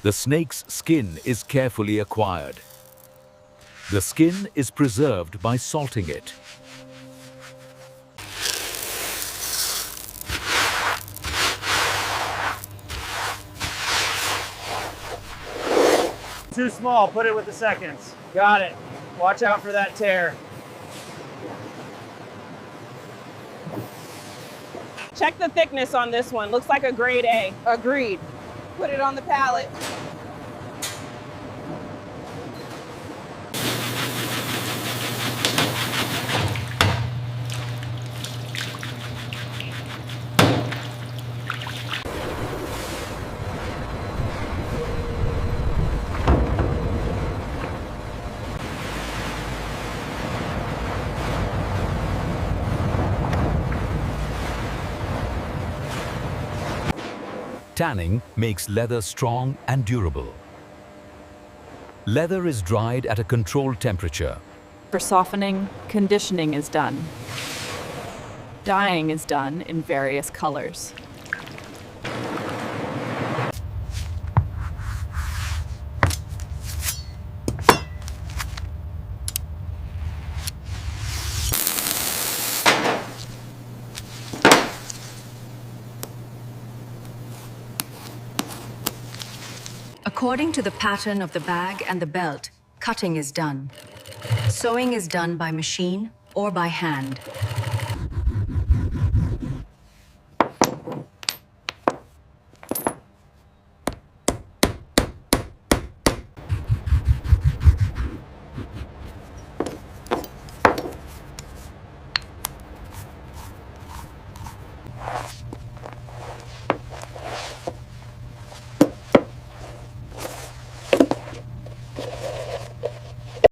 The snake's skin is carefully acquired. The skin is preserved by salting it. Too small, put it with the seconds. Got it. Watch out for that tear. Check the thickness on this one. Looks like a grade A. Agreed. Put it on the pallet. Tanning makes leather strong and durable. Leather is dried at a controlled temperature. For softening, conditioning is done. Dyeing is done in various colors. According to the pattern of the bag and the belt, cutting is done. Sewing is done by machine or by hand.